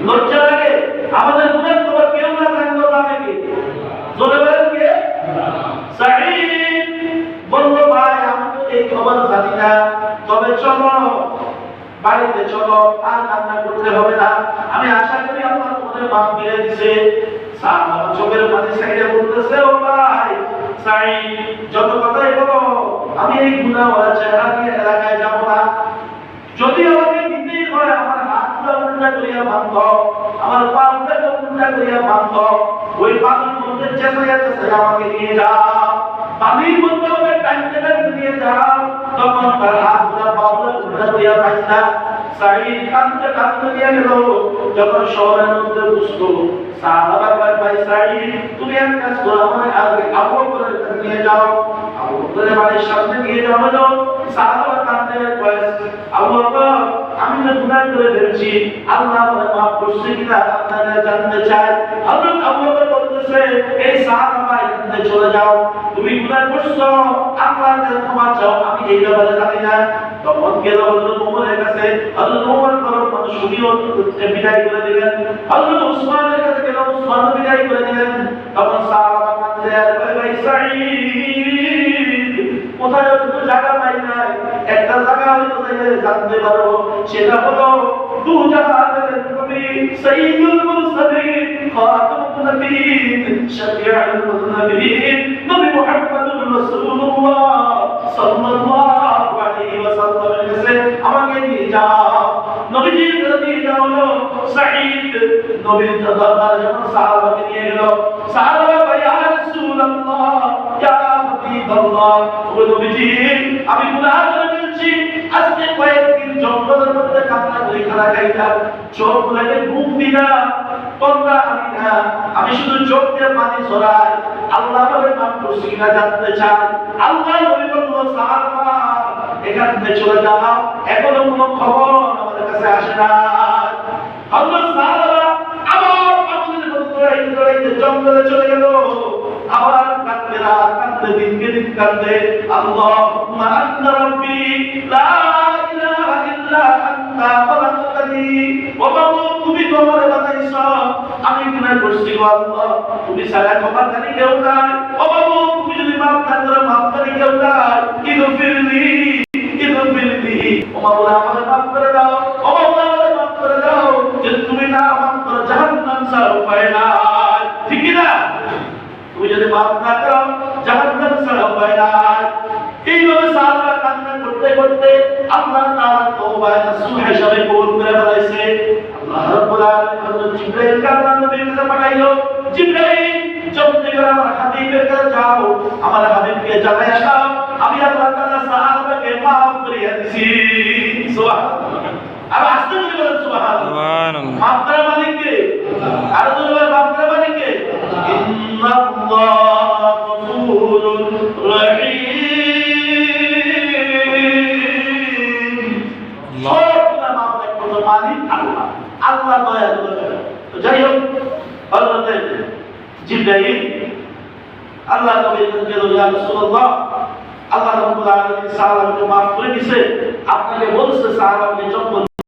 লজ্জা লাগে? আমাদের গুনাহ খবর কেউ না জানলেও জানে কি? জোরে বলেন কে? সাঈদ বলল, ভাই আমি তো এই খবর জানি না, তবে চলো বাড়িতে চলো, আর কান্না করতে হবে না, আমি আশা করি আল্লাহ তোমাদের মাফ করে দিয়েছে। সাহাবা চোখের পানি সাইডে বলতেছে, ও ভাই সাঈদ যত কথাই বলো, আমি এই গুনাহওয়ালা চেহারা নিয়ে এলাকায় যাব না। যদি আমাকে দিতেই হয় আমার হাতটা উল্টা করিয়া বাঁধো, আমার পা উল্টা করিয়া বাঁধো, ওই পানির মধ্যে চেঁচাইয়া চেঁচাইয়া আমাকে নিয়ে যাও, পানির মধ্যে আমাকে টানতে টানতে নিয়ে যাও। তখন তার হাতটা পা উল্টা করিয়া পাইছা। সাঈদ কাঁদতে কাঁদতে নিয়ে গেল। যখন শহরের মধ্যে বুঝলো, সাহাবা ভাই সাঈদ তুমি এক কাজ করো, আমার আগে আবু বকরের কাছে নিয়ে যাও। আবু বকরের বাড়ির সামনে নিয়ে যাওয়া হলো। সাহাবা কাঁদতে কয়, আবু বকর আমি তো গুনাহ করে ফেলছি, আল্লাহ আমাকে মাফ করছে কিনা আপনারা জানতে চাই। হযরত আবু বকর বলতেছে, এই সাহাবা এখানে চলে যাও, তুমি গুনাহ করছো, আল্লাহর কাছে ক্ষমা চাও, আমি এই ব্যাপারে জানি না। তখন গেল হযরত ওমরের কাছে, হযরত ওমর বড় শুনিও বিদায় করে দিলেন। হযরত উসমানের কাছে গেল, উসমান বিদায় করে দিলেন। তখন সাহাবা কাঁদতে আর কয়, ভাই সাঈদ কোথায় তো জায়গা পাই নাই, একটা জায়গা হয়তো চাইলে জানতে পারো, সেটা হলো দুজাহানের নবী সাইয়্যিদুল মুরসালিন খাতামুন নবিয়্যিন শাফিউল মুযনিবিন নবী মুহাম্মদুর রাসূলুল্লাহ সাল্লাল্লাহু আলাইহি ওয়াসাল্লামের কাছে আমাকে নিয়ে যাও। নবীজির কাছে নিয়ে যাও। সাঈদ নবীর দরবারে যখন সাহাবাকে নিয়ে গেল, সাহাবারা বলে, ইয়া রাসূলুল্লাহ ইয়া হাবিবাল্লাহ, ও নবীজি আমি গুনাহ করে ফেলছি, আজকে কয়েকদিন জঙ্গলের মধ্যে কান্না করে খানা খাইতাম, চোখ লাগে ঘুম দিনা তোমরা আমি না, আমি শুধু চোখ দিয়ে পানি ছড়াই, আল্লাহ বলে মাফ করছি কিনা জানতে চাই। আল্লাহ নবী বলল, সাহাবা এখান থেকে চলে যাও, এখনো কোনো খবর আমাদের কাছে আসে না। হযরত সাহাবারা আবার পাগলের মতো দৌড়াইতে জঙ্গলে চলে গেল। আবার কাঁদতে রাত কাঁদতে দিনকে দিন কাঁদতে, আল্লাহুম্মা আনতা রাব্বি লা ইলাহা ইল্লা আনতা খালাকতানি, ও বাবা তুমি তো আমারে বানাইছো, আমি গুনাহ করছি গো আল্লাহ, তুমি ছাড়া ক্ষমাকারী কেউ নাই। ও বাবা তুমি যদি মাফ না করো, মাফকারী কেউ নাই। ইগফিরলি ইগফিরলি, ও মাওলা আমারে মাফ করে দাও, ও মাওলা আমারে মাফ করে দাও, যে তুমি না মাফ করো জাহান্নাম ছাড়া উপায় নাই। ঠিক কি না? তুমি যদি মাফ না করো জাহান্নাম ছাড়া উপায় নাই। এইভাবে সাহাবারা কান্না করতে করতে আল্লাহ তাআলা তওবা নসুহ হিসাবে কবুল করে ফেলাইছে। আল্লাহ রাব্বুল আলামিন হযরত জিবরাইলকে আল্লাহর নবীর কাছে পাঠাইলো। জিবরাইল জলদি করে আমার হাবিবের কাছে যাও, আমার হাবিবকে জানাইয়া দাও আমি আল্লাহ তাআলা সাহাবাকে মাফ করিয়া দিছি। সুবহানাল্লাহ। আর আস্তে করে বলেন সুবহানাল্লাহ। সুবহানাল্লাহ। মাফ করার মালিক কে? আর বলবেন মাফ করার মালিক কে? ইন্নাল্লাহা গফুরুর রহিম। আল্লাহ দয়া করে। তো যাই হোক, হযরত জিবরাইল আল্লাহ নবীর কাছে গেল, ইয়া রাসূলুল্লাহ আল্লাহ রাব্বুল আলামিন সাহাবাকে মাফ করে দিয়েছে, আপনাকে বলছে সাহাবাকে যখন